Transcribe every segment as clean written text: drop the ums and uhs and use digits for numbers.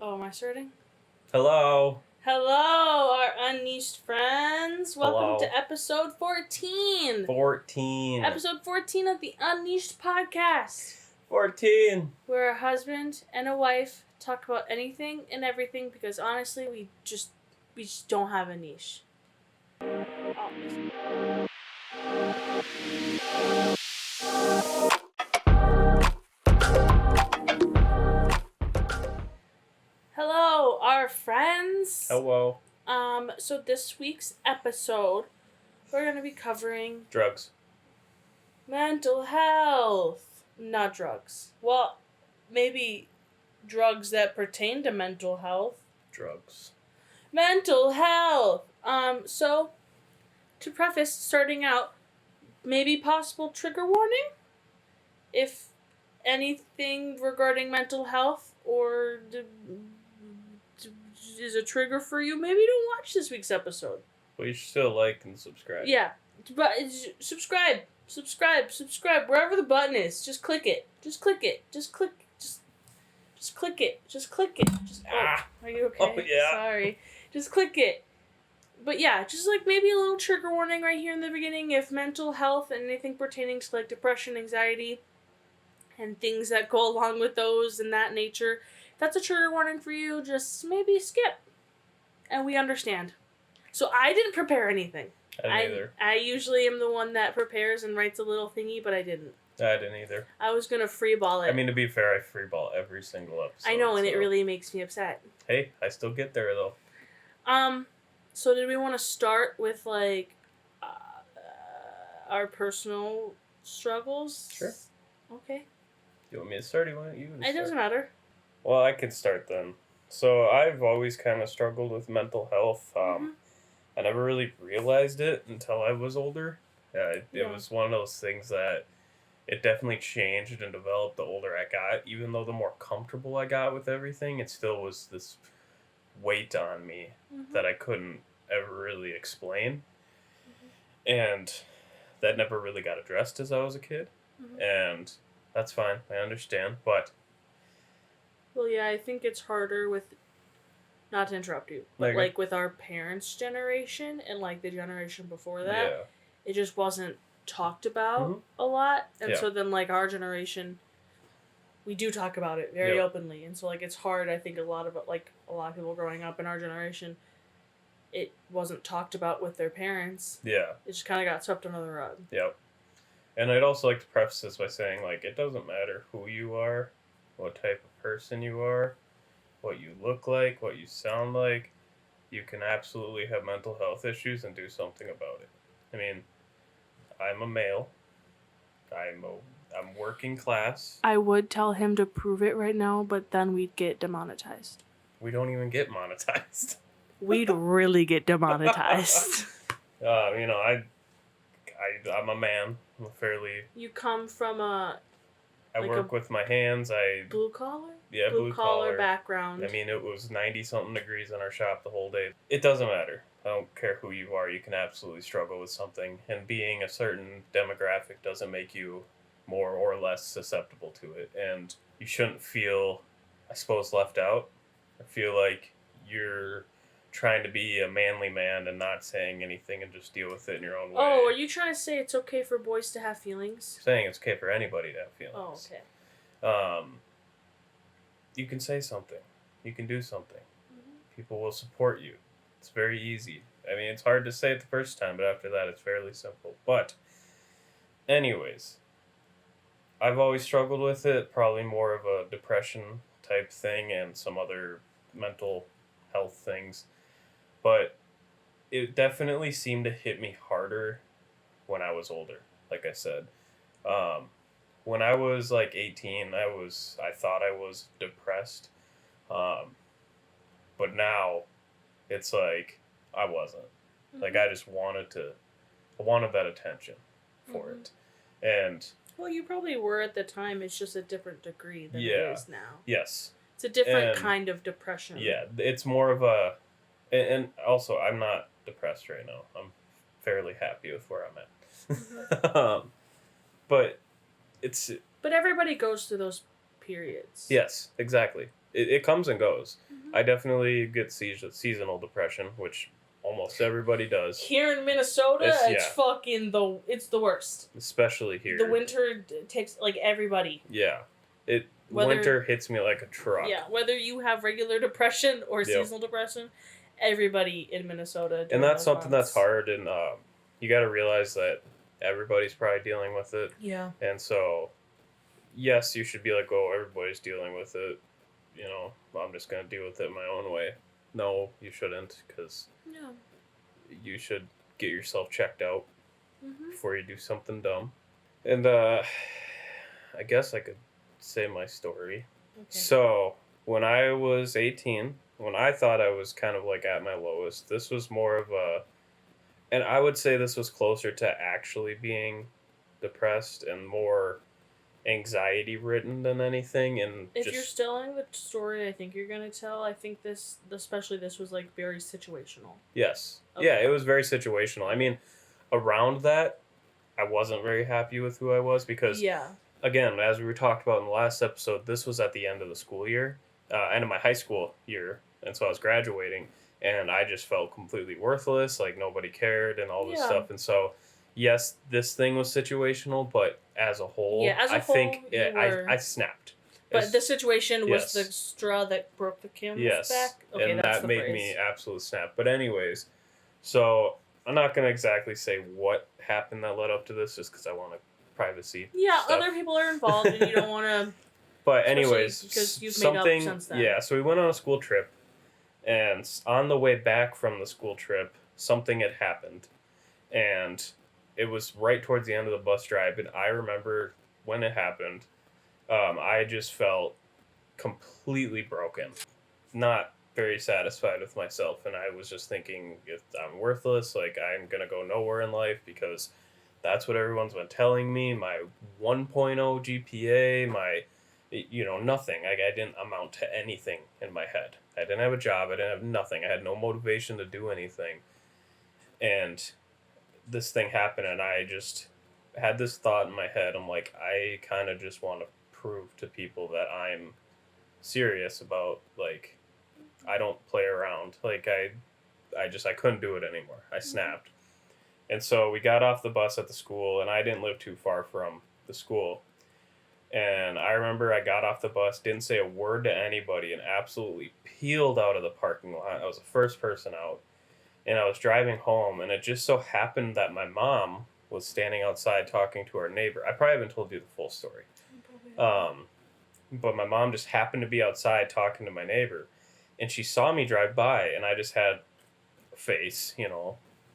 Oh, am I starting? Hello. Hello, our unniched friends. Welcome Hello. to episode 14. 14. Episode 14 of the Unniched podcast. 14. Where a husband and a wife talk about anything and everything because honestly, we just don't have a niche. Hello, our friends. Hello. So this week's episode, we're going to be covering Drugs. mental health. Not drugs. Well, maybe drugs that pertain to mental health. Drugs. Mental health. So, to preface, starting out, maybe possible trigger warning? If anything regarding mental health or is a trigger for you, maybe don't watch this week's episode. But you should still like and subscribe. Yeah. But subscribe. Wherever the button is, just click it. Just click it. Are you okay? Oh, yeah. Sorry. Just click it. But yeah, just like maybe a little trigger warning right here in the beginning. If mental health and anything pertaining to like depression, anxiety, and things that go along with those and that nature, if that's a trigger warning for you, just maybe skip. And we understand. So I didn't prepare anything. I didn't either. I usually am the one that prepares and writes a little thingy, but I didn't. I didn't either. I was going to freeball it. I mean, to be fair, I freeball every single episode. I know, and it really makes me upset. Hey, I still get there, though. So did we want to start with, like, our personal struggles? Sure. Okay. You want me to start or you want you to start? It doesn't matter. Well, I can start then. So I've always kind of struggled with mental health. I never really realized it until I was older. It was one of those things that it definitely changed and developed the older I got. Even though the more comfortable I got with everything, it still was this weight on me that I couldn't ever really explain. And that never really got addressed as I was a kid. And that's fine. I understand. But well, yeah, I think it's harder with, not to interrupt you, but like with our parents' generation and like the generation before that, it just wasn't talked about a lot. And so then like our generation, we do talk about it very openly. And so like it's hard, I think a lot of people growing up in our generation, it wasn't talked about with their parents. Yeah. It just kind of got swept under the rug. Yep. And I'd also like to preface this by saying, like, it doesn't matter who you are, what type of person you are, what you look like, what you sound like. You can absolutely have mental health issues and do something about it. I mean, I'm a male. I'm working class. I would tell him to prove it right now, but then we'd get demonetized. We don't even get monetized. We'd really get demonetized. I'm a man. I'm fairly... You come from a... I work with my hands. Blue collar? Yeah, blue collar background. I mean, it was 90-something degrees in our shop the whole day. It doesn't matter. I don't care who you are. You can absolutely struggle with something. And being a certain demographic doesn't make you more or less susceptible to it. And you shouldn't feel, I suppose, left out. I feel like you're trying to be a manly man and not saying anything and just deal with it in your own way. Oh, are you trying to say it's okay for boys to have feelings? I'm saying it's okay for anybody to have feelings. Oh, okay. You can say something. You can do something. People will support you. It's very easy. I mean, it's hard to say it the first time, but after that, it's fairly simple. But, anyways, I've always struggled with it. Probably more of a depression type thing and some other mental health things. But it definitely seemed to hit me harder when I was older, like I said. When I was like 18, I thought I was depressed. But now it's like I wasn't. Like I just wanted that attention for it. And well, you probably were at the time. It's just a different degree than it is now. Yes. It's a different kind of depression. Yeah, it's more of a... And also, I'm not depressed right now. I'm fairly happy with where I'm at. But everybody goes through those periods. Yes, exactly. It comes and goes. I definitely get seasonal depression, which almost everybody does. Here in Minnesota, it's fucking it's the worst. Especially here. The winter takes, like, everybody. Yeah. Winter hits me like a truck. Yeah, whether you have regular depression or seasonal depression, everybody in Minnesota. And that's something that's hard, and you got to realize that everybody's probably dealing with it. Yeah. And so, yes, you should be like, oh, everybody's dealing with it. You know, I'm just going to deal with it my own way. No, you shouldn't, because you should get yourself checked out before you do something dumb. And I guess I could say my story. Okay. So, when I was 18, when I thought I was kind of like at my lowest, this was more of and I would say this was closer to actually being depressed and more anxiety ridden than anything. And if you're still in the story I think you're gonna tell, I think this was like very situational. Yes. Okay. Yeah, it was very situational. I mean, around that, I wasn't very happy with who I was because again, as we were talked about in the last episode, this was at the end of the school year, end of my high school year, and so I was graduating, and I just felt completely worthless, like nobody cared and all this stuff, and so, yes, this thing was situational, but as a whole, I think I snapped. But the situation was the straw that broke the camel's back? Okay, and that made me absolutely snap. But anyways, so I'm not going to exactly say what happened that led up to this, just because I want to privacy. Yeah, stuff. Other people are involved, and you don't want to. But anyways, because you've made up since then. Yeah, so we went on a school trip, and on the way back from the school trip, something had happened, and it was right towards the end of the bus drive, and I remember when it happened, I just felt completely broken, not very satisfied with myself, and I was just thinking, if I'm worthless, like I'm gonna go nowhere in life because that's what everyone's been telling me. My 1.0 GPA, my, nothing. I didn't amount to anything in my head. I didn't have a job. I didn't have nothing. I had no motivation to do anything. And this thing happened, and I just had this thought in my head. I'm like, I kind of just want to prove to people that I'm serious about, like, I don't play around. Like, I couldn't do it anymore. I snapped. And so we got off the bus at the school, and I didn't live too far from the school. And I remember I got off the bus, didn't say a word to anybody, and absolutely peeled out of the parking lot. I was the first person out. And I was driving home, and it just so happened that my mom was standing outside talking to our neighbor. I probably haven't told you the full story. But my mom just happened to be outside talking to my neighbor. And she saw me drive by, and I just had a face,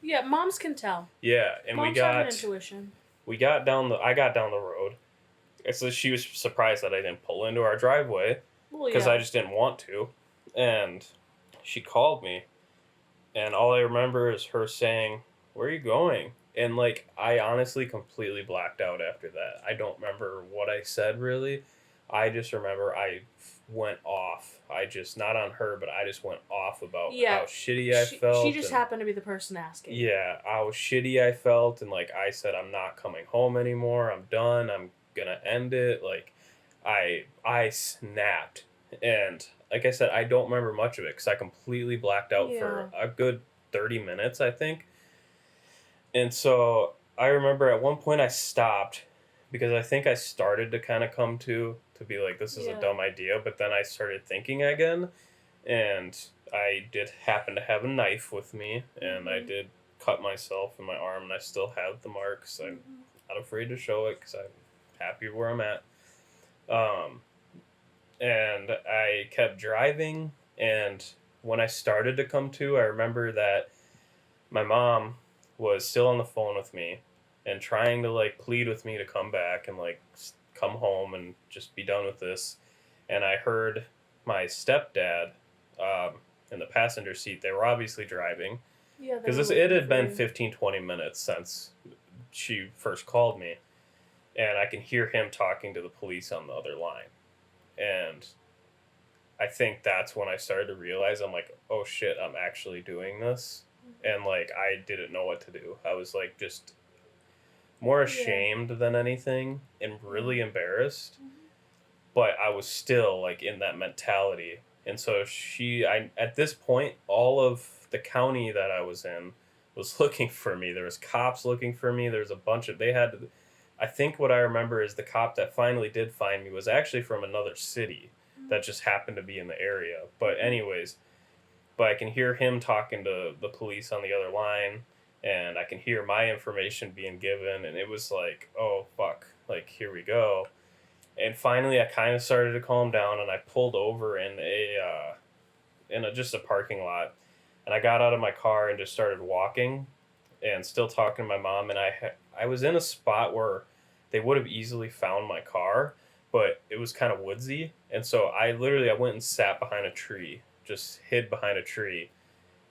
Yeah, moms can tell. Yeah, and moms have an intuition. I got down the road. So she was surprised that I didn't pull into our driveway because I just didn't want to. And she called me, and all I remember is her saying, "Where are you going?" And like, I honestly completely blacked out after that. I don't remember what I said really. I just remember I went off. Not on her, but I just went off about how shitty I felt. She just happened to be the person asking. Yeah, how shitty I felt, and like I said, I'm not coming home anymore. I'm done. I'm gonna end it. Like, I snapped, and like I said, I don't remember much of it because I completely blacked out for a good 30 minutes, I think. And so I remember at one point I stopped because I think I started to kind of come to be like, this is a dumb idea, but then I started thinking again, and I did happen to have a knife with me, and I did cut myself in my arm, and I still have the marks. I'm not afraid to show it because I'm happy where I'm at. And I kept driving, and when I started to come to, I remember that my mom was still on the phone with me and trying to like plead with me to come back and like come home and just be done with this. And I heard my stepdad in the passenger seat. They were obviously driving because it had been 15-20 minutes since she first called me, and I can hear him talking to the police on the other line. And I think that's when I started to realize, I'm like, oh shit, I'm actually doing this. And like, I didn't know what to do. I was like, just more ashamed than anything and really embarrassed. But I was still like in that mentality And so at this point, all of the county that I was in was looking for me. There was cops looking for me. There was a bunch of, they had, I think what I remember is the cop that finally did find me was actually from another city that just happened to be in the area. But anyways, but I can hear him talking to the police on the other line, and I can hear my information being given, and it was like, oh fuck, like here we go. And finally, I kind of started to calm down, and I pulled over in just a parking lot, and I got out of my car and just started walking, and still talking to my mom. And I was in a spot where they would have easily found my car, but it was kind of woodsy, and so I went and sat behind a tree, just hid behind a tree,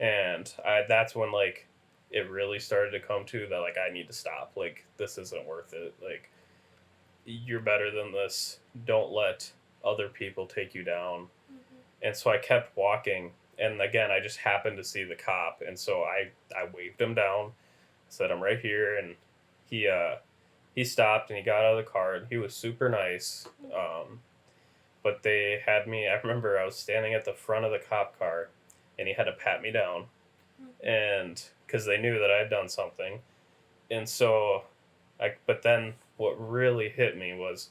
and that's when like it really started to come to that, like I need to stop, like this isn't worth it, like you're better than this. Don't let other people take you down. And so I kept walking, and again, I just happened to see the cop, and so I waved him down, said I'm right here, and he stopped and he got out of the car, and he was super nice. But they had me. I remember I was standing at the front of the cop car, and he had to pat me down, and because they knew that I had done something, and so but then what really hit me was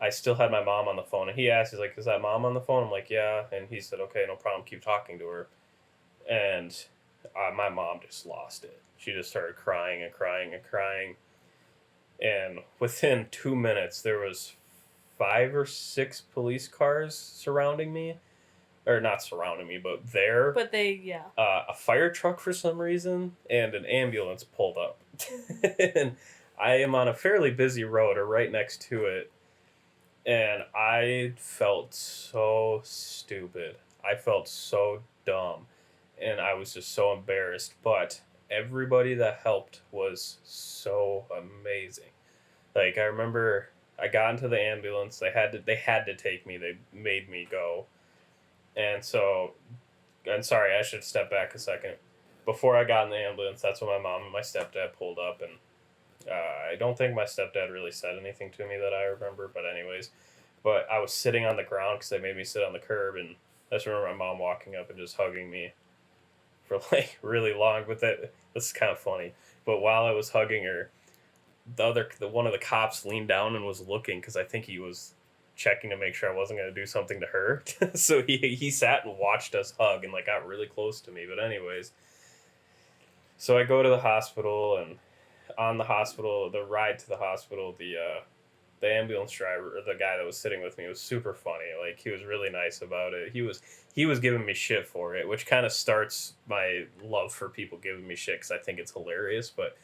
I still had my mom on the phone, and he asked, he's like, "Is that mom on the phone?" I'm like, "Yeah," and he said, "Okay, no problem. Keep talking to her." And my mom just lost it. She just started crying and crying and crying, and within 2 minutes, there was 5 or 6 police cars surrounding me, or not surrounding me, but there. But they, yeah. A fire truck for some reason, and an ambulance pulled up, and I am on a fairly busy road, or right next to it. And I felt so stupid. I felt so dumb. And I was just so embarrassed. But everybody that helped was so amazing. Like I remember I got into the ambulance. They had to take me. They made me go. And so I'm sorry, I should step back a second. Before I got in the ambulance, that's when my mom and my stepdad pulled up, and I don't think my stepdad really said anything to me that I remember, but anyways. But I was sitting on the ground because they made me sit on the curb, and I just remember my mom walking up and just hugging me for like really long. But this is kind of funny. But while I was hugging her, one of the cops leaned down and was looking because I think he was checking to make sure I wasn't going to do something to her. So he sat and watched us hug and like got really close to me. But anyways, so I go to the hospital, and on the ride to the hospital, the ambulance driver, or the guy that was sitting with me, was super funny. Like he was really nice about it. He was giving me shit for it, which kind of starts my love for people giving me shit because I think it's hilarious. But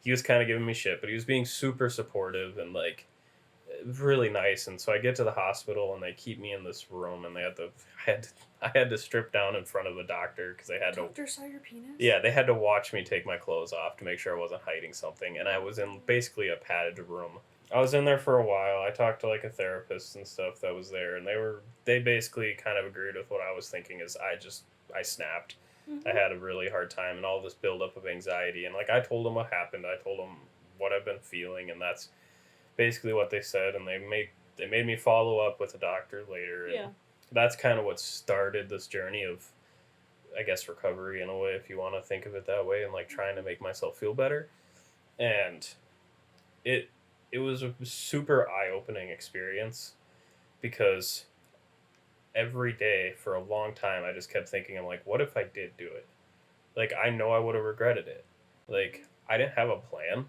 he was kind of giving me shit, but he was being super supportive and like really nice. And so I get to the hospital, and they keep me in this room, and I had to strip down in front of a doctor because they had Doctor saw your penis? Yeah, they had to watch me take my clothes off to make sure I wasn't hiding something, and I was in basically a padded room. I was in there for a while. I talked to like a therapist and stuff that was there, and they basically kind of agreed with what I was thinking. Is I snapped. I had a really hard time, and all this buildup of anxiety, and like I told them what happened. I told them what I've been feeling, and that's basically what they said. And they made me follow up with a doctor later. And that's kind of what started this journey of, I guess, recovery in a way, if you want to think of it that way, and like trying to make myself feel better. And it was a super eye-opening experience because every day for a long time I just kept thinking, I'm like, what if I did do it? Like, I know I would have regretted it. Like, I didn't have a plan.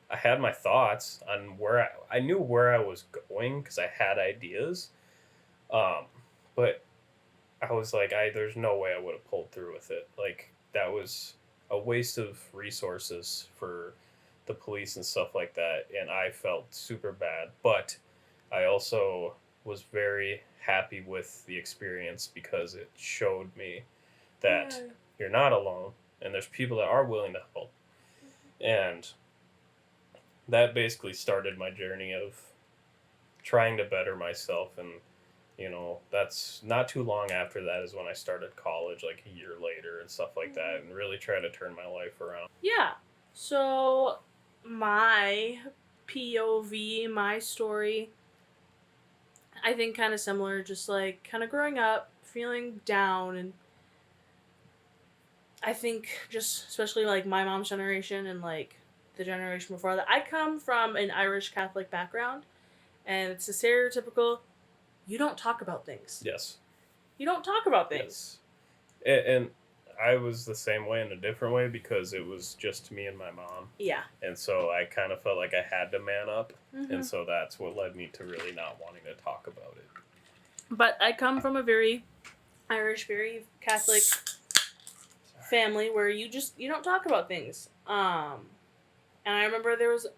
I had my thoughts on where I knew where I was going because I had ideas. But I was like, there's no way I would have pulled through with it. Like, that was a waste of resources for the police and stuff like that, and I felt super bad. But I also was very happy with the experience because it showed me that you're not alone, and there's people that are willing to help. And that basically started my journey of trying to better myself. And that's not too long after that is when I started college, like a year later and stuff like that, and really try to turn my life around. Yeah. So my POV, my story, I think kind of similar, just like kind of growing up, feeling down, and I think just especially like my mom's generation and like the generation before that, I come from an Irish Catholic background, and it's a stereotypical, you don't talk about things. Yes. You don't talk about things. Yes. And I was the same way in a different way because it was just me and my mom. Yeah. And so I kind of felt like I had to man up. Mm-hmm. And so that's what led me to really not wanting to talk about it. But I come from a very Irish, very Catholic family where you don't talk about things. And I remember there was,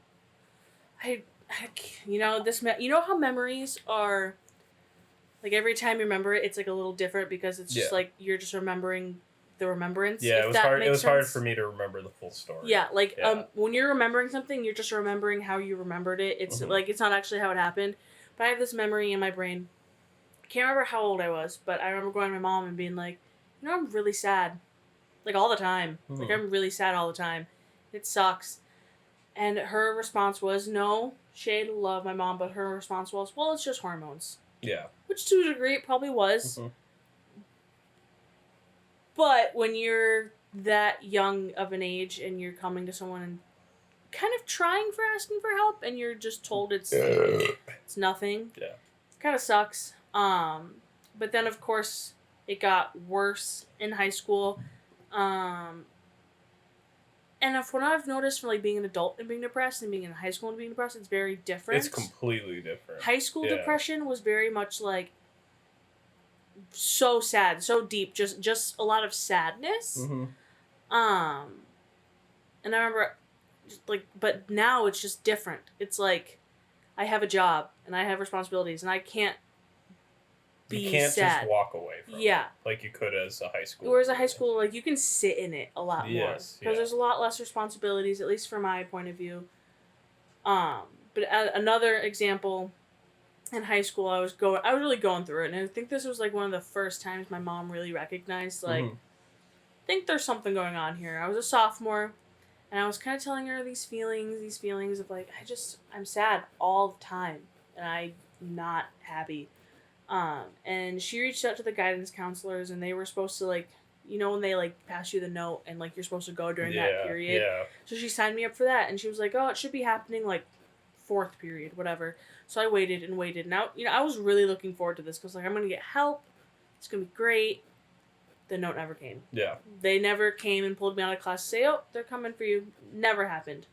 you know how memories are, like every time you remember it, it's like a little different because it's just like you're just remembering the remembrance. Yeah, it was hard. It was hard for me to remember the full story. Yeah, like when you're remembering something, you're just remembering how you remembered it. It's like it's not actually how it happened. But I have this memory in my brain. I can't remember how old I was, but I remember going to my mom and being like, I'm really sad, like all the time. Like I'm really sad all the time. It sucks. And her response was, no, shade, love my mom, but her response was, well, it's just hormones. Yeah. Which to a degree it probably was. But when you're that young of an age and you're coming to someone and kind of trying for asking for help and you're just told it's nothing. Yeah. It kind of sucks. But then of course it got worse in high school. And what I've noticed from like being an adult and being depressed and being in high school and being depressed, it's very different. It's completely different. High school depression was very much like so sad, so deep, just a lot of sadness. And I remember like, but now it's just different. It's like I have a job and I have responsibilities and I can't be you can't sad. Just walk away from it like you could as a high school. Whereas a high school, like you can sit in it a lot more because there's a lot less responsibilities, at least from my point of view. But another example, in high school, I was really going through it, and I think this was like one of the first times my mom really recognized like, I think there's something going on here. I was a sophomore, and I was kind of telling her these feelings of like I'm sad all the time, and I'm not happy. And she reached out to the guidance counselors, and they were supposed to like, when they like pass you the note and like you're supposed to go during that period. Yeah. So she signed me up for that, and she was like, "Oh, it should be happening like 4th period, whatever." So I waited and waited. Now, I was really looking forward to this because like I'm gonna get help. It's gonna be great. The note never came. Yeah. They never came and pulled me out of class to say, "Oh, they're coming for you." Never happened.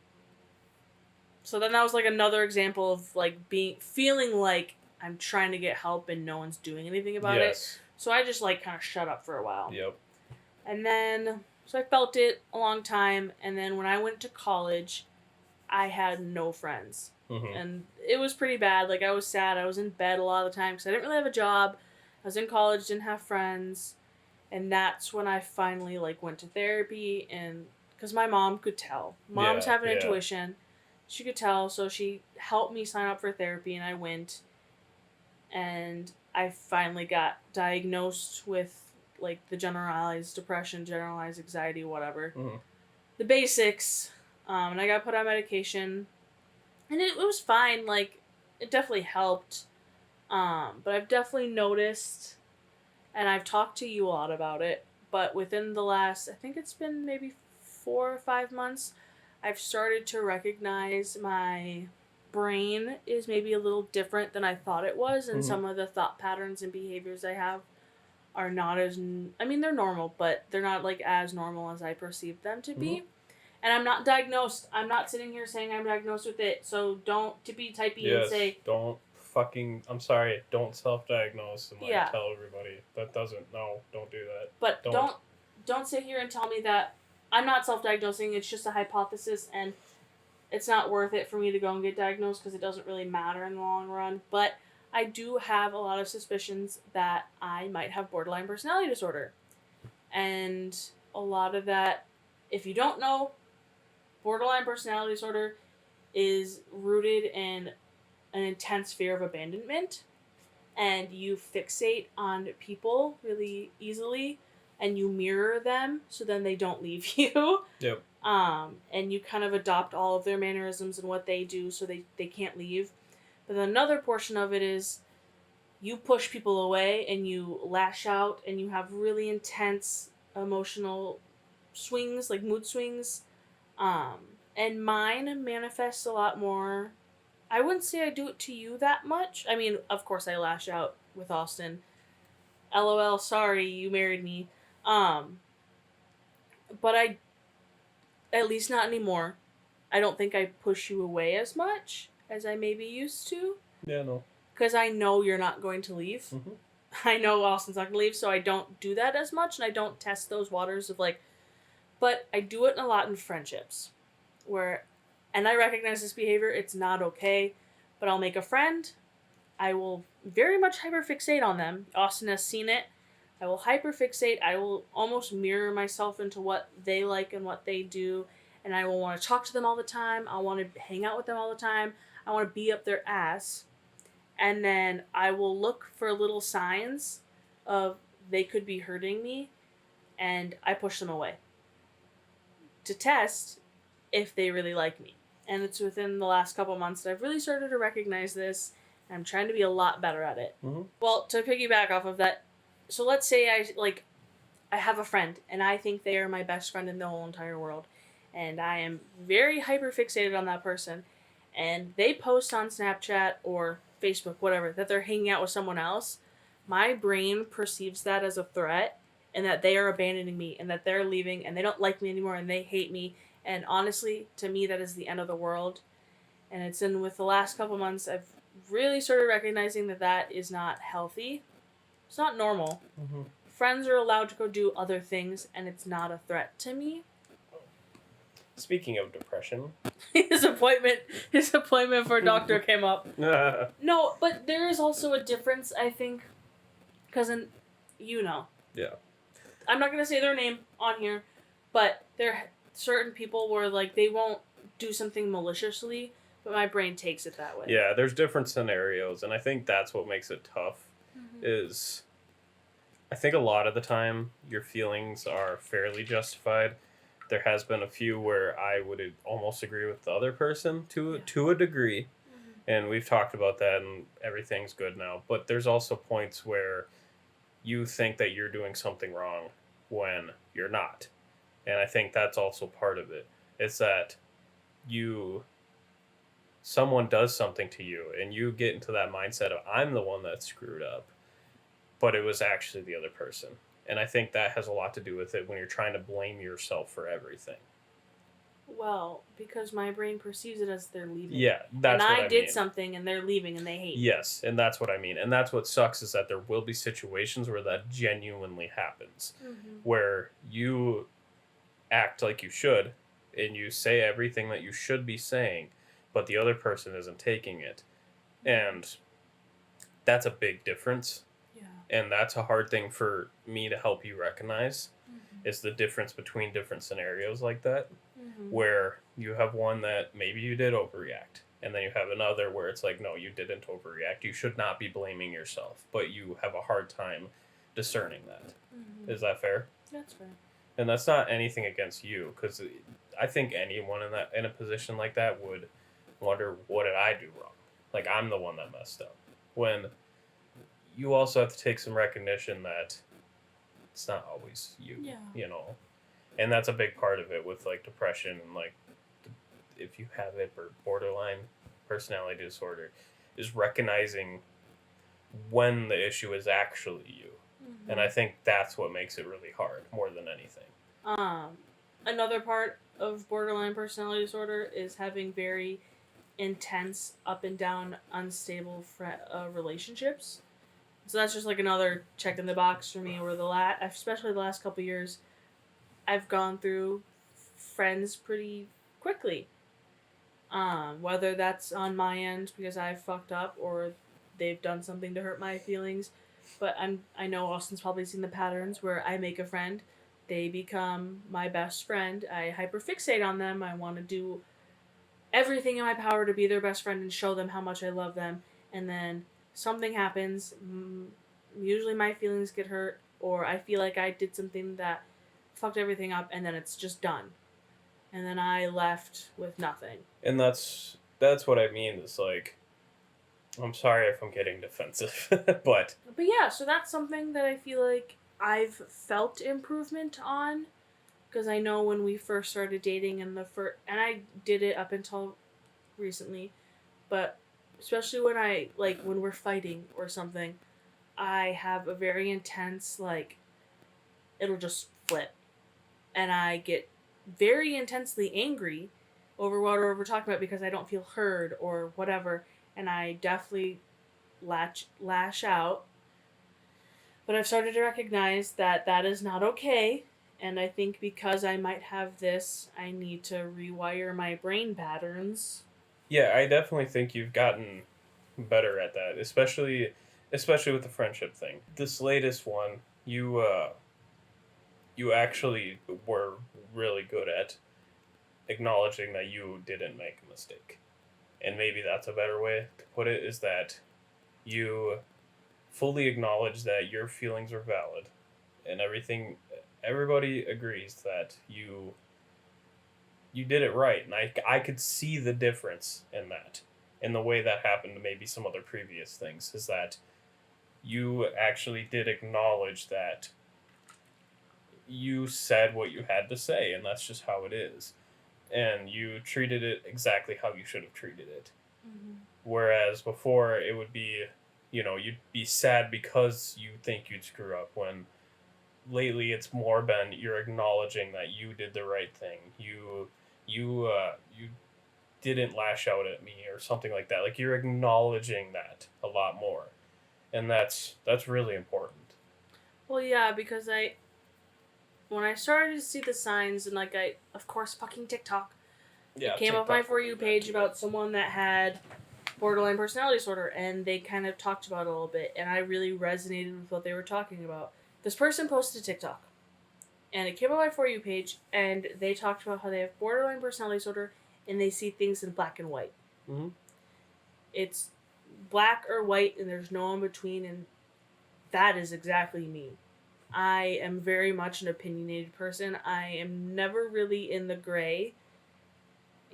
So then that was like another example of like feeling like I'm trying to get help and no one's doing anything about it. So I just like kind of shut up for a while. Yep. And then, so I felt it a long time. And then when I went to college, I had no friends. And it was pretty bad. Like I was sad. I was in bed a lot of the time because I didn't really have a job. I was in college, didn't have friends. And that's when I finally like went to therapy, and because my mom could tell. Moms have an intuition. She could tell. So she helped me sign up for therapy, and I went. And I finally got diagnosed with like the generalized depression, generalized anxiety, whatever. The basics. And I got put on medication. And it was fine. Like, it definitely helped. But I've definitely noticed, and I've talked to you a lot about it, but within the last, I think it's been maybe 4 or 5 months, I've started to recognize my brain is maybe a little different than I thought it was, and some of the thought patterns and behaviors I have are not as, they're normal, but they're not like as normal as I perceive them to be. And I'm not diagnosed. I'm not sitting here saying I'm diagnosed with it, so don't tippy-typey and say... I'm sorry, don't self-diagnose and tell everybody. Don't do that. But don't sit here and tell me that I'm not self-diagnosing, it's just a hypothesis, and it's not worth it for me to go and get diagnosed because it doesn't really matter in the long run. But I do have a lot of suspicions that I might have borderline personality disorder. And a lot of that, if you don't know, borderline personality disorder is rooted in an intense fear of abandonment, and you fixate on people really easily, and you mirror them so then they don't leave you. Yep. And you kind of adopt all of their mannerisms and what they do so they can't leave. But another portion of it is you push people away and you lash out and you have really intense emotional swings, like mood swings. Um, and mine manifests a lot more. I wouldn't say I do it to you that much. I mean, of course, I lash out with Austin. LOL, sorry, you married me. Um, but I, at least not anymore. I don't think I push you away as much as I maybe used to. Yeah, no. Because I know you're not going to leave. Mm-hmm. I know Austin's not going to leave, so I don't do that as much, and I don't test those waters of like. But I do it a lot in friendships, where, and I recognize this behavior. It's not okay, but I'll make a friend. I will very much hyperfixate on them. Austin has seen it. I will hyperfixate. I will almost mirror myself into what they like and what they do, and I will want to talk to them all the time. I want to hang out with them all the time. I want to be up their ass. And then I will look for little signs of they could be hurting me, and I push them away to test if they really like me. And it's within the last couple months that I've really started to recognize this, and I'm trying to be a lot better at it. Mm-hmm. Well, to piggyback off of that, so let's say I have a friend, and I think they are my best friend in the whole entire world, and I am very hyper fixated on that person, and they post on Snapchat or Facebook, whatever, that they're hanging out with someone else. My brain perceives that as a threat, and that they are abandoning me, and that they're leaving, and they don't like me anymore, and they hate me. And honestly, to me, that is the end of the world. And it's in with the last couple months, I've really started recognizing that that is not healthy. It's not normal. Mm-hmm. Friends are allowed to go do other things, and it's not a threat to me. Speaking of depression, his appointment for a doctor came up. No, but there is also a difference, I think, because Yeah. I'm not gonna say their name on here, but there are certain people where like they won't do something maliciously, but my brain takes it that way. Yeah, there's different scenarios, and I think that's what makes it tough. Mm-hmm. Is I think a lot of the time your feelings are fairly justified. There has been a few where I would almost agree with the other person to a degree, mm-hmm. and we've talked about that, and everything's good now. But there's also points where you think that you're doing something wrong when you're not, and I think that's also part of it. It's that someone does something to you, and you get into that mindset of I'm the one that screwed up, but it was actually the other person. And I think that has a lot to do with it when you're trying to blame yourself for everything. Well, because my brain perceives it as they're leaving. Yeah, that's what I mean. And I did something, and they're leaving, and they hate me. Yes, and that's what I mean. And that's what sucks is that there will be situations where that genuinely happens. Mm-hmm. Where you act like you should, and you say everything that you should be saying, but the other person isn't taking it. And that's a big difference. And that's a hard thing for me to help you recognize, mm-hmm. is the difference between different scenarios like that, mm-hmm. where you have one that maybe you did overreact, and then you have another where it's like, no, you didn't overreact. You should not be blaming yourself, but you have a hard time discerning that. Mm-hmm. Is that fair? That's fair. And that's not anything against you, because I think anyone in a position like that would wonder, what did I do wrong? Like, I'm the one that messed up. When you also have to take some recognition that it's not always you, and that's a big part of it with like depression and like if you have it or borderline personality disorder, is recognizing when the issue is actually you, mm-hmm. and I think that's what makes it really hard more than anything. Another part of borderline personality disorder is having very intense, up and down, unstable relationships. So that's just like another check in the box for me. Where especially the last couple years, I've gone through friends pretty quickly. Whether that's on my end because I've fucked up or they've done something to hurt my feelings, but I know Austin's probably seen the patterns where I make a friend, they become my best friend. I hyperfixate on them. I want to do everything in my power to be their best friend and show them how much I love them, and then something happens, usually my feelings get hurt, or I feel like I did something that fucked everything up, and then it's just done. And then I left with nothing. And that's what I mean, is like, I'm sorry if I'm getting defensive, but yeah, so that's something that I feel like I've felt improvement on, because I know when we first started dating and and I did it up until recently, but especially when we're fighting or something, I have a very intense, like, it'll just flip, and I get very intensely angry over whatever we're talking about because I don't feel heard or whatever, and I definitely lash out. But I've started to recognize that that is not okay, and I think because I might have this, I need to rewire my brain patterns. Yeah, I definitely think you've gotten better at that, especially with the friendship thing. This latest one, you actually were really good at acknowledging that you didn't make a mistake. And maybe that's a better way to put it, is that you fully acknowledge that your feelings are valid and everybody agrees that you did it right, and I could see the difference in that, in the way that happened to maybe some other previous things, is that you actually did acknowledge that you said what you had to say, and that's just how it is, and you treated it exactly how you should have treated it. Mm-hmm. Whereas before it would be, you'd be sad because you think you'd screw up, when lately it's more been you're acknowledging that you did the right thing. You didn't lash out at me or something like that. Like, you're acknowledging that a lot more, and that's really important. Well, yeah, because when I started to see the signs, and like of course, fucking TikTok, Yeah, it came up my For You page about someone that had borderline personality disorder, and they kind of talked about it a little bit, and I really resonated with what they were talking about. This person posted a TikTok, and it came on my For You page, and they talked about how they have borderline personality disorder, and they see things in black and white. Mm-hmm. It's black or white, and there's no in between, and that is exactly me. I am very much an opinionated person. I am never really in the gray.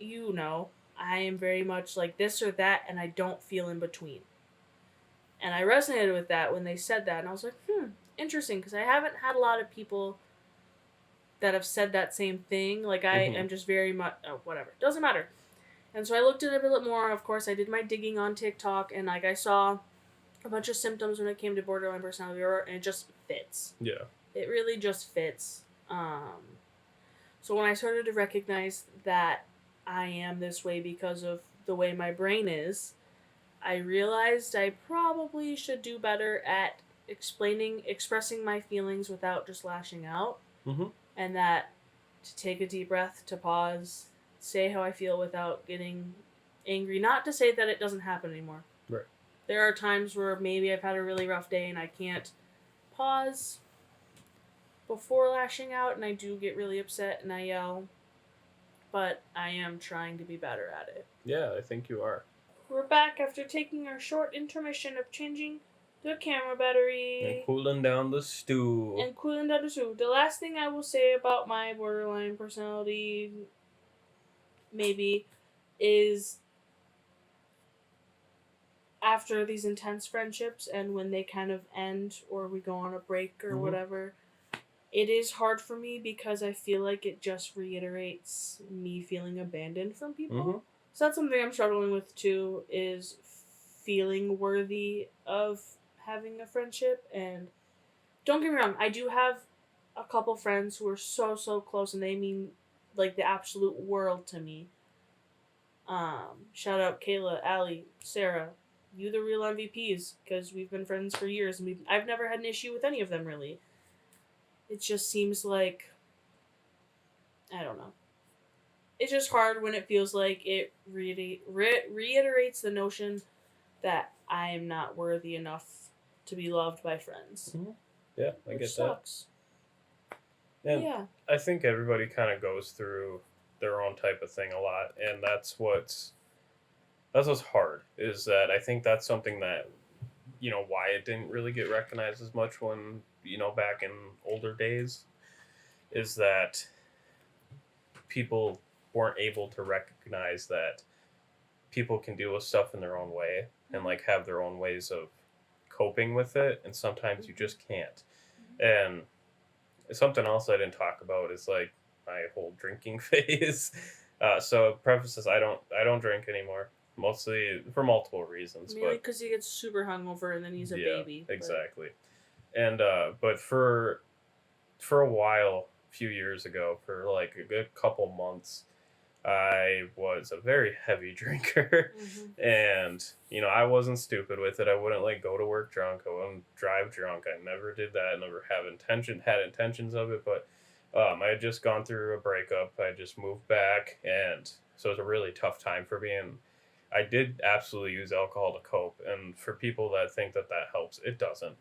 I am very much like this or that, and I don't feel in between. And I resonated with that when they said that, and I was like, interesting, because I haven't had a lot of people that have said that same thing. Like, I am just very much, whatever, doesn't matter. And so I looked at it a bit more. Of course, I did my digging on TikTok, and like I saw a bunch of symptoms when it came to borderline personality disorder, and it just fits. Yeah. It really just fits. So when I started to recognize that I am this way because of the way my brain is, I realized I probably should do better at expressing my feelings without just lashing out. Mm-hmm. And that to take a deep breath, to pause, say how I feel without getting angry. Not to say that it doesn't happen anymore. Right. There are times where maybe I've had a really rough day and I can't pause before lashing out, and I do get really upset and I yell. But I am trying to be better at it. Yeah, I think you are. We're back after taking our short intermission of changing the camera battery. And cooling down the stew. The last thing I will say about my borderline personality, maybe, is after these intense friendships and when they kind of end or we go on a break or whatever, it is hard for me because I feel like it just reiterates me feeling abandoned from people. Mm-hmm. So that's something I'm struggling with too, is feeling worthy of having a friendship. And don't get me wrong, I do have a couple friends who are so, so close, and they mean like the absolute world to me. Shout out Kayla, Allie, Sarah. You the real MVPs, because we've been friends for years, and I've never had an issue with any of them, really. It just seems like, I don't know. It's just hard when it feels like it reiterates the notion that I am not worthy enough to be loved by friends. Mm-hmm. Yeah, I get sucks. that. And yeah. I think everybody kind of goes through their own type of thing a lot, and that's what's hard, is that I think that's something that, why it didn't really get recognized as much when, back in older days, is that people weren't able to recognize that people can deal with stuff in their own way. and like have their own ways of coping with it, and sometimes you just can't. And something else I didn't talk about is like my whole drinking phase. So preface this, I don't drink anymore, mostly for multiple reasons. Mainly because he gets super hungover and then he's a baby. Exactly. And but for a while, a few years ago, for like a good couple months, I was a very heavy drinker. And I wasn't stupid with it. I wouldn't like go to work drunk. I wouldn't drive drunk. I never did that. I never had intentions of it. But I had just gone through a breakup. I just moved back, and so it was a really tough time for me. And I did absolutely use alcohol to cope. And for people that think that helps, it doesn't.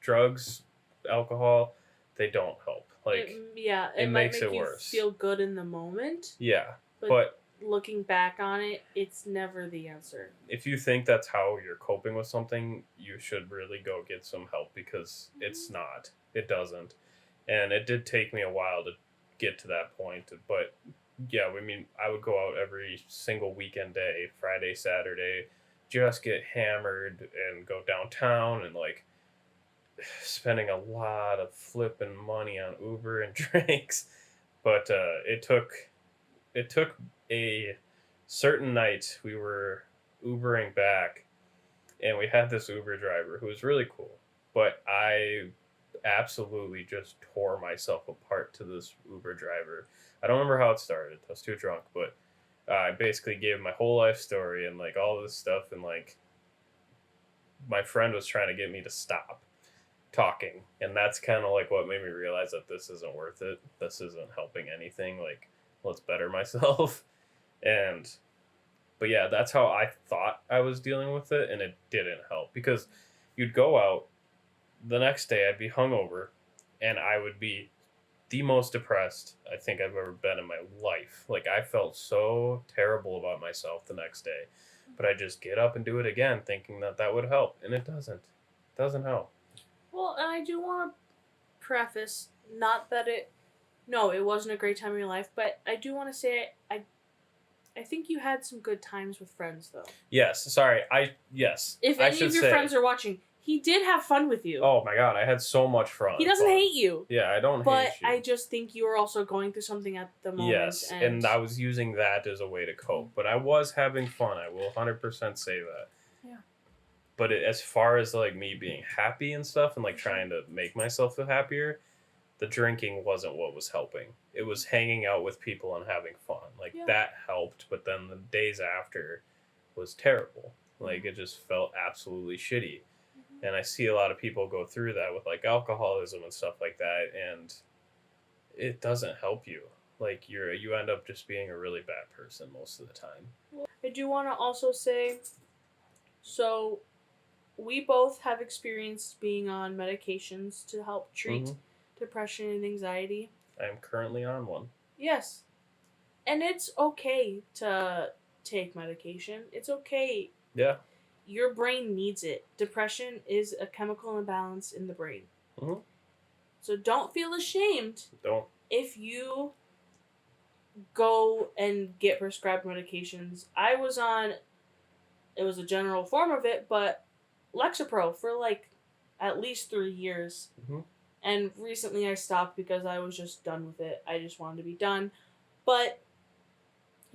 Drugs, alcohol, they don't help. Like it might make it worse. Feel good in the moment. Yeah, but looking back on it, it's never the answer. If you think that's how you're coping with something, you should really go get some help, because it's not. It doesn't. And it did take me a while to get to that point. But yeah, I mean, I would go out every single weekend day, Friday, Saturday, just get hammered and go downtown and like spending a lot of flipping money on Uber and drinks. But it took a certain night. We were Ubering back, and we had this Uber driver who was really cool, but I absolutely just tore myself apart to this Uber driver. I don't remember how it started. I was too drunk, but I basically gave him my whole life story and like all this stuff, and like my friend was trying to get me to stop talking, and that's kind of like what made me realize that this isn't worth it. This isn't helping anything. Like, let's better myself. But yeah, that's how I thought I was dealing with it, and it didn't help, because you'd go out the next day, I'd be hungover, and I would be the most depressed I think I've ever been in my life. Like, I felt so terrible about myself the next day, but I just get up and do it again, thinking that would help, and it doesn't. It doesn't help. Well, and I do want to preface, not that it wasn't a great time in your life, but I do want to say I think you had some good times with friends, though. Yes, sorry. Yes. If any of your friends are watching, he did have fun with you. Oh my god, I had so much fun. He doesn't hate you. Yeah, I don't hate you. But I just think you were also going through something at the moment. Yes, and I was using that as a way to cope. But I was having fun. I will 100% say that. Yeah. But as far as like me being happy and stuff, and like trying to make myself feel happier, the drinking wasn't what was helping. It was hanging out with people and having fun. Like, that helped, but then the days after was terrible. Like, it just felt absolutely shitty. And I see a lot of people go through that with like alcoholism and stuff like that, and it doesn't help you. Like, you end up just being a really bad person most of the time. I do want to also say, so we both have experienced being on medications to help treat depression and anxiety. I am currently on one. Yes. And it's okay to take medication. It's okay. Yeah. Your brain needs it. Depression is a chemical imbalance in the brain. Mm-hmm. So don't feel ashamed. Don't. If you go and get prescribed medications. I was on, it was a general form of it, but Lexapro for like at least 3 years. Mm-hmm. And recently I stopped because I was just done with it. I just wanted to be done. But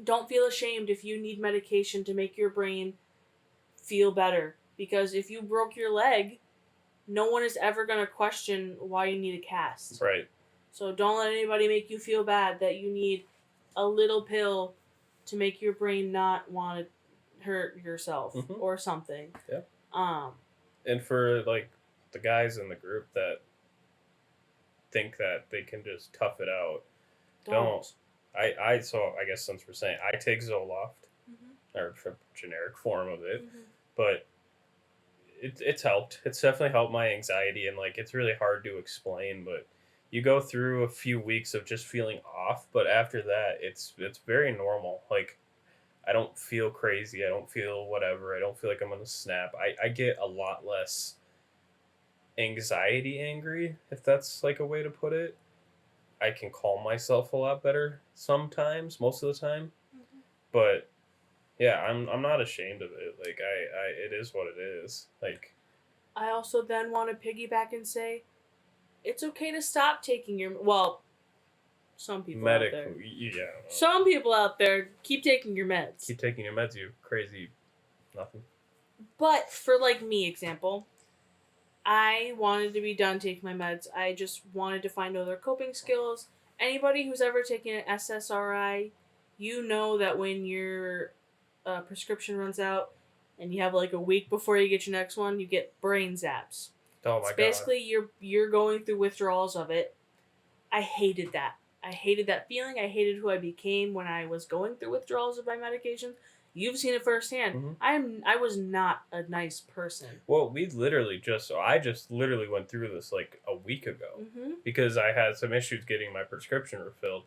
don't feel ashamed if you need medication to make your brain feel better. Because if you broke your leg, no one is ever going to question why you need a cast. Right. So don't let anybody make you feel bad that you need a little pill to make your brain not want to hurt yourself or something. Yeah. And for like the guys in the group that think that they can just tough it out, don't. So I guess since we're saying, I take Zoloft, or a generic form of it, but it's helped. It's definitely helped my anxiety, and like it's really hard to explain, but you go through a few weeks of just feeling off, but after that, it's very normal. Like, I don't feel crazy. I don't feel whatever. I don't feel like I'm gonna snap. I get a lot less anxiety angry, if that's like a way to put it. I can calm myself a lot better sometimes, most of the time. But Yeah, I'm not ashamed of it. Like it is what it is. Like I also then want to piggyback and say it's okay to stop taking your some people out there. Yeah. Some people out there keep taking your meds. Keep taking your meds, you crazy nothing. But for like me, example, I wanted to be done taking my meds. I just wanted to find other coping skills. Anybody who's ever taken an SSRI, you know that when your prescription runs out and you have like a week before you get your next one, you get brain zaps. Oh my god. Basically, you're going through withdrawals of it. I hated that. I hated that feeling. I hated who I became when I was going through withdrawals of my medication. You've seen it firsthand. Mm-hmm. I was not a nice person. Well, I just literally went through this like a week ago because I had some issues getting my prescription refilled,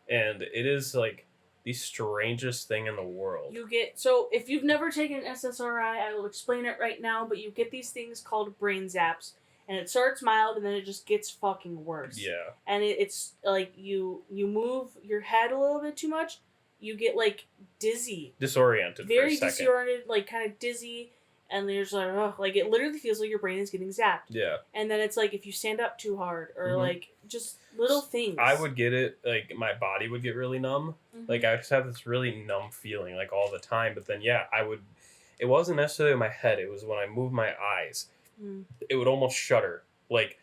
and it is like the strangest thing in the world. So if you've never taken an SSRI, I will explain it right now. But you get these things called brain zaps, and it starts mild, and then it just gets fucking worse. Yeah. And it's like you move your head a little bit too much. You get like dizzy, disoriented, very disoriented, like kind of dizzy, and there's like it literally feels like your brain is getting zapped. Yeah. And then it's like if you stand up too hard or like just little things. I would get it like my body would get really numb. Like I just have this really numb feeling like all the time. But then I would. It wasn't necessarily in my head. It was when I moved my eyes. It would almost shudder. Like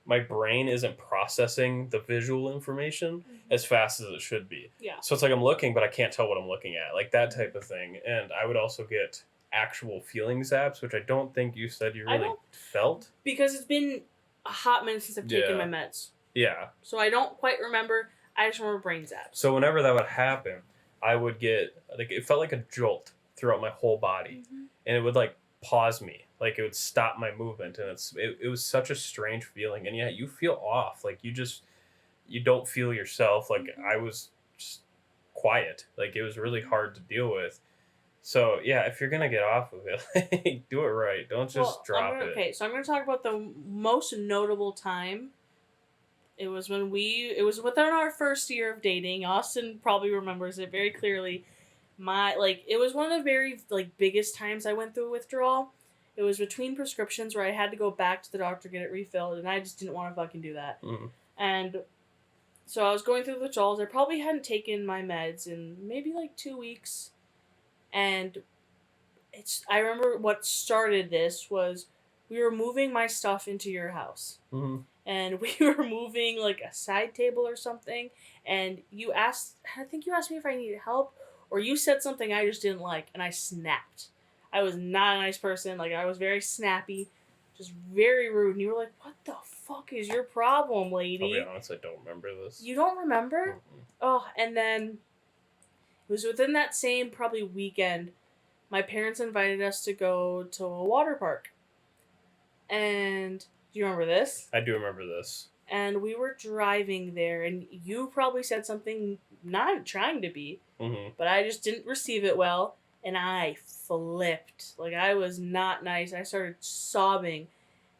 my brain isn't processing the visual information as fast as it should be. Yeah. So it's like I'm looking, but I can't tell what I'm looking at. Like that type of thing. And I would also get actual feeling zaps, which I don't think you said you really felt. Because it's been a hot minute since I've taken my meds. Yeah. So I don't quite remember. I just remember brain zaps. So whenever that would happen, I would get, like, it felt like a jolt throughout my whole body. And it would, like, pause me. Like, it would stop my movement. And it was such a strange feeling. And you feel off. Like, you don't feel yourself. Like, I was just quiet. Like, it was really hard to deal with. So, yeah, if you're going to get off of it, do it right. Don't just drop it. Okay, so I'm going to talk about the most notable time. It was within our first year of dating. Austin probably remembers it very clearly. It was one of the very, biggest times I went through a withdrawal. It was between prescriptions where I had to go back to the doctor to get it refilled, and I just didn't want to fucking do that. And so I was going through the withdrawals. I probably hadn't taken my meds in maybe, 2 weeks. And I remember what started this was we were moving my stuff into your house. And we were moving, a side table or something. And I think you asked me if I needed help. Or you said something I just didn't like. And I snapped. I was not a nice person. I was very snappy. Just very rude. And you were like, what the fuck is your problem, lady? I'll be honest, I don't remember this. You don't remember? Oh, and then it was within that same probably weekend. My parents invited us to go to a water park. And do you remember this? I do remember this. And we were driving there, and you probably said something not trying to be, but I just didn't receive it well, and I flipped. I was not nice. I started sobbing,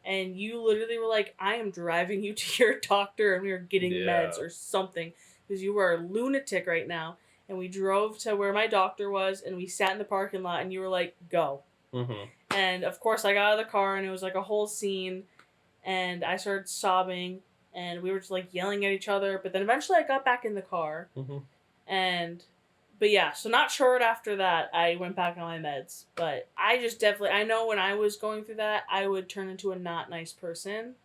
and you literally were like, I am driving you to your doctor, and we are getting meds or something, because you are a lunatic right now. And we drove to where my doctor was, and we sat in the parking lot, and you were like, go. And, of course, I got out of the car, and it was, a whole scene, and I started sobbing, and we were just, yelling at each other. But then eventually I got back in the car, but yeah, so not short after that, I went back on my meds. But I know when I was going through that, I would turn into a not nice person,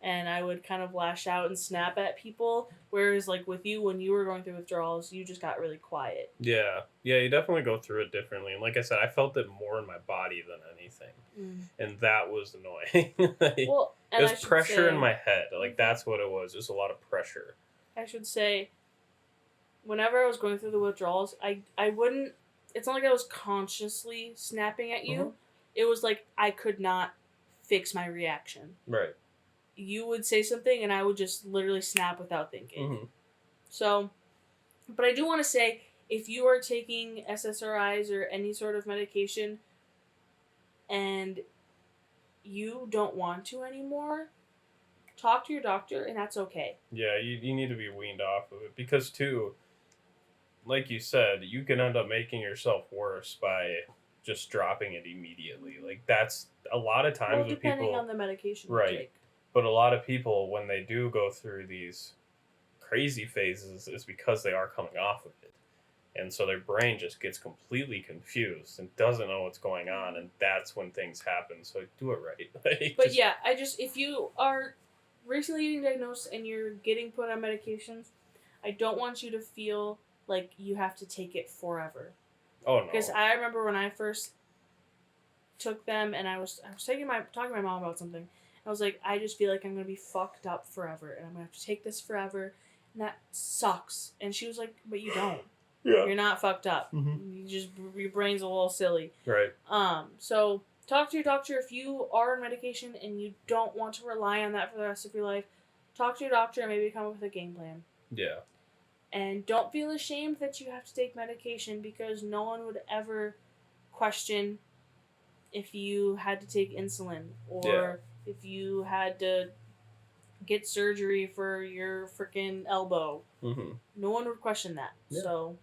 and I would kind of lash out and snap at people. Whereas, with you, when you were going through withdrawals, you just got really quiet. Yeah, you definitely go through it differently. And like I said, I felt it more in my body than anything. And that was annoying. It was pressure in my head. That's what it was. Just a lot of pressure. I should say, whenever I was going through the withdrawals, I wouldn't... It's not like I was consciously snapping at you. It was I could not fix my reaction. Right. You would say something, and I would just literally snap without thinking. So, but I do want to say, if you are taking SSRIs or any sort of medication, and you don't want to anymore, talk to your doctor, and that's okay. Yeah, you need to be weaned off of it. Because, too, like you said, you can end up making yourself worse by just dropping it immediately. Like, that's a lot of times with depending people, on the medication right? you take. But a lot of people, when they do go through these crazy phases, is because they are coming off of it, and so their brain just gets completely confused and doesn't know what's going on, and that's when things happen. So do it right. But yeah, if you are recently getting diagnosed and you're getting put on medications, I don't want you to feel like you have to take it forever. Oh no. Because I remember when I first took them, and I was talking to my mom about something. I was like, I just feel like I'm gonna be fucked up forever, and I'm gonna have to take this forever, and that sucks. And she was like, but you don't. Yeah. You're not fucked up. Mm-hmm. Your brain's a little silly. Right. So talk to your doctor if you are on medication and you don't want to rely on that for the rest of your life. Talk to your doctor and maybe come up with a game plan. Yeah. And don't feel ashamed that you have to take medication, because no one would ever question if you had to take insulin or if you had to get surgery for your freaking elbow. Mm-hmm. No one would question that. Yeah. So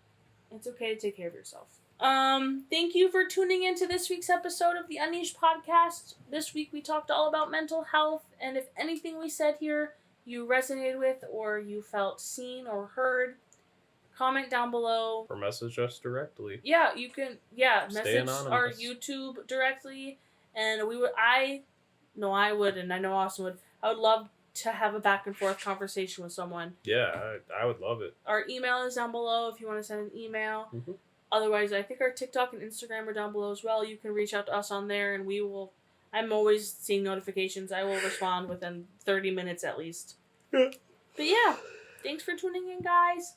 it's okay to take care of yourself. Thank you for tuning in to this week's episode of the Unleashed Podcast. This week we talked all about mental health, and if anything we said here you resonated with or you felt seen or heard, comment down below. Or message us directly. Yeah, you can. Yeah, message our YouTube directly, and I would, and I know Austin would. I would love to have a back and forth conversation with someone. Yeah, I would love it. Our email is down below if you want to send an email. Mm-hmm. Otherwise, I think our TikTok and Instagram are down below as well. You can reach out to us on there, and we will. I'm always seeing notifications. I will respond within 30 minutes at least. Yeah. But yeah, thanks for tuning in, guys.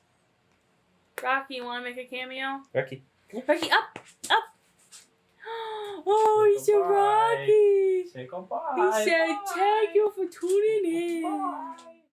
Rocky, you want to make a cameo? Rocky, up! Oh, he's so Rocky! Say goodbye. He said, thank you for tuning in. Goodbye.